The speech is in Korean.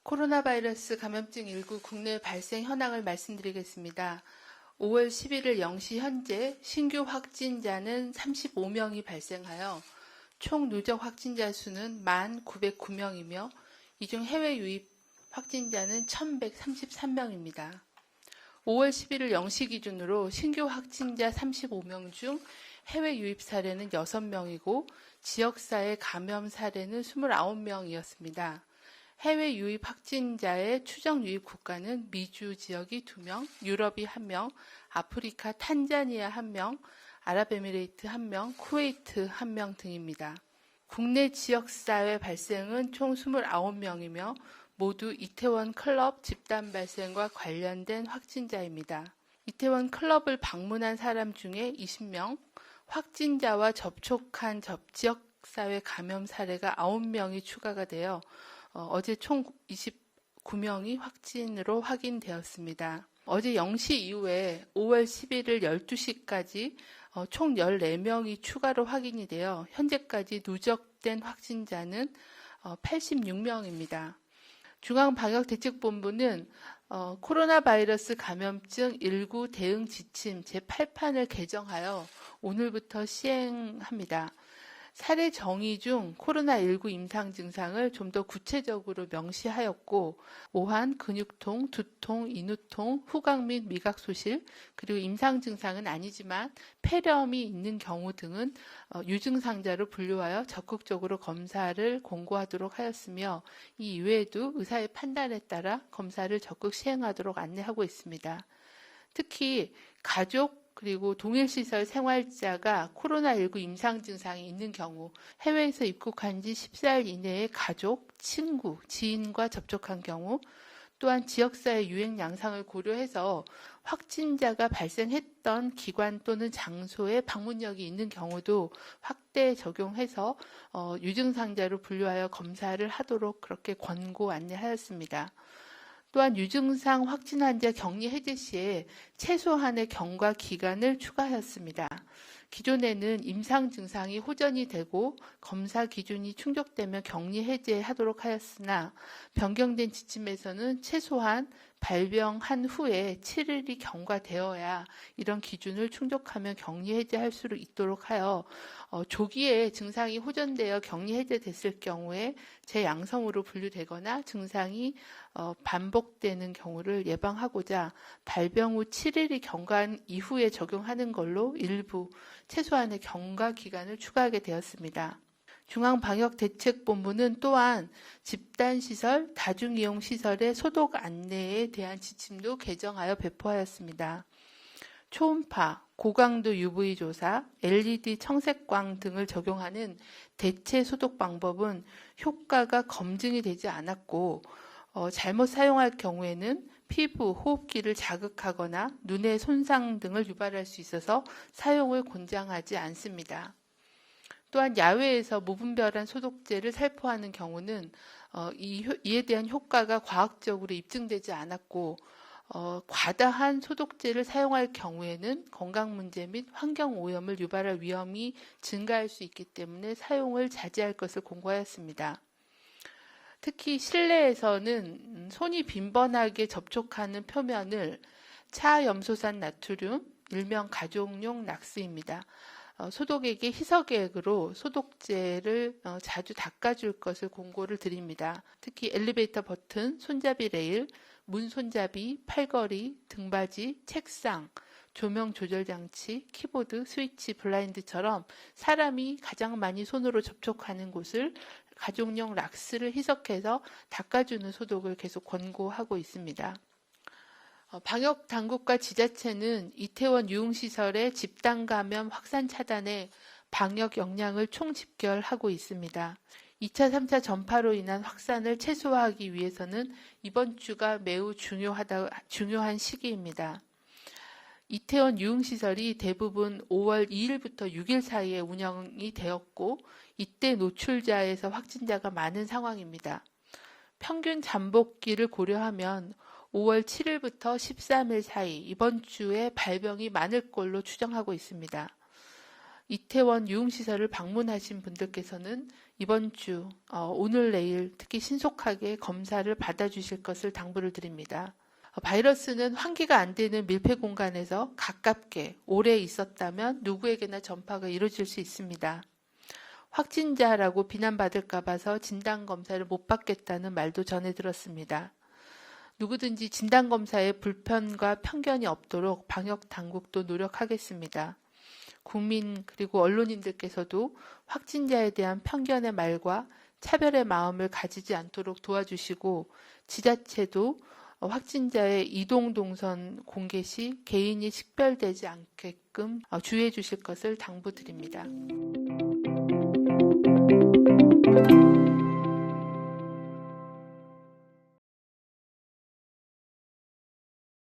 코로나 바이러스 감염증 19 국내 발생 현황을 말씀드리겠습니다. 5월 11일 0시 현재 신규 확진자는 35명이 발생하여 총 누적 확진자 수는 1,909명이며 이 중 해외 유입 확진자는 1,133명입니다. 5월 11일 0시 기준으로 신규 확진자 35명 중 해외 유입 사례는 6명이고 지역사회 감염 사례는 29명이었습니다. 해외 유입 확진자의 추정 유입 국가는 미주 지역이 2명, 유럽이 1명, 아프리카 탄자니아 1명, 아랍에미레이트 1명, 쿠웨이트 1명 등입니다. 국내 지역사회 발생은 총 29명이며 모두 이태원 클럽 집단 발생과 관련된 확진자입니다. 이태원 클럽을 방문한 사람 중에 20명, 확진자와 접촉한 지역사회 감염 사례가 9명이 추가가 되어 어제 총 29명이 확진으로 확인되었습니다. 어제 0시 이후에 5월 11일 12시까지 총 14명이 추가로 확인이 되어 현재까지 누적된 확진자는 86명입니다. 중앙방역대책본부는 코로나 바이러스 감염증 19 대응 지침 제8판을 개정하여 오늘부터 시행합니다. 사례 정의 중 코로나19 임상 증상을 좀 더 구체적으로 명시하였고 오한, 근육통, 두통, 인후통, 후각 및 미각 소실, 그리고 임상 증상은 아니지만 폐렴이 있는 경우 등은 유증상자로 분류하여 적극적으로 검사를 권고하도록 하였으며 이 이외에도 의사의 판단에 따라 검사를 적극 시행하도록 안내하고 있습니다. 특히 가족 그리고 동일시설 생활자가 코로나19 임상 증상이 있는 경우 해외에서 입국한 지 14일 이내에 가족, 친구, 지인과 접촉한 경우 또한 지역사회 유행 양상을 고려해서 확진자가 발생했던 기관 또는 장소에 방문력이 있는 경우도 확대 적용해서 유증상자로 분류하여 검사를 하도록 그렇게 권고 안내하였습니다. 또한 유증상 확진 환자 격리 해제 시에 최소한의 경과 기간을 추가하였습니다. 기존에는 임상 증상이 호전이 되고 검사 기준이 충족되면 격리 해제하도록 하였으나 변경된 지침에서는 최소한 발병한 후에 7일이 경과되어야 이런 기준을 충족하면 격리 해제할 수 있도록 하여 조기에 증상이 호전되어 격리 해제됐을 경우에 재양성으로 분류되거나 증상이 반복되는 경우를 예방하고자 발병 후 7일이 경과한 이후에 적용하는 걸로 일부 최소한의 경과 기간을 추가하게 되었습니다. 중앙방역대책본부는 또한 집단시설, 다중이용시설의 소독 안내에 대한 지침도 개정하여 배포하였습니다. 초음파, 고강도 UV 조사, LED 청색광 등을 적용하는 대체 소독 방법은 효과가 검증이 되지 않았고 잘못 사용할 경우에는 피부, 호흡기를 자극하거나 눈의 손상 등을 유발할 수 있어서 사용을 권장하지 않습니다. 또한 야외에서 무분별한 소독제를 살포하는 경우는 이에 대한 효과가 과학적으로 입증되지 않았고 과다한 소독제를 사용할 경우에는 건강 문제 및 환경 오염을 유발할 위험이 증가할 수 있기 때문에 사용을 자제할 것을 권고하였습니다. 특히 실내에서는 손이 빈번하게 접촉하는 표면을 차염소산 나트륨, 일명 가족용 락스입니다. 소독액의 희석액으로 소독제를 자주 닦아줄 것을 권고를 드립니다. 특히 엘리베이터 버튼, 손잡이 레일, 문 손잡이, 팔걸이, 등받이, 책상, 조명 조절 장치, 키보드, 스위치, 블라인드처럼 사람이 가장 많이 손으로 접촉하는 곳을 가족용 락스를 희석해서 닦아주는 소독을 계속 권고하고 있습니다. 방역 당국과 지자체는 이태원 유흥시설의 집단 감염 확산 차단에 방역 역량을 총집결하고 있습니다. 2차, 3차 전파로 인한 확산을 최소화하기 위해서는 이번 주가 매우 중요한 시기입니다. 이태원 유흥시설이 대부분 5월 2일부터 6일 사이에 운영이 되었고 이때 노출자에서 확진자가 많은 상황입니다. 평균 잠복기를 고려하면 5월 7일부터 13일 사이 이번 주에 발병이 많을 걸로 추정하고 있습니다. 이태원 유흥시설을 방문하신 분들께서는 이번 주 오늘 내일 특히 신속하게 검사를 받아주실 것을 당부를 드립니다. 바이러스는 환기가 안 되는 밀폐 공간에서 가깝게 오래 있었다면 누구에게나 전파가 이루어질 수 있습니다. 확진자라고 비난받을까 봐서 진단검사를 못 받겠다는 말도 전해 들었습니다. 누구든지 진단검사에 불편과 편견이 없도록 방역당국도 노력하겠습니다. 국민 그리고 언론인들께서도 확진자에 대한 편견의 말과 차별의 마음을 가지지 않도록 도와주시고 지자체도 확진자의 이동 동선 공개 시 개인이 식별되지 않게끔 주의해 주실 것을 당부드립니다.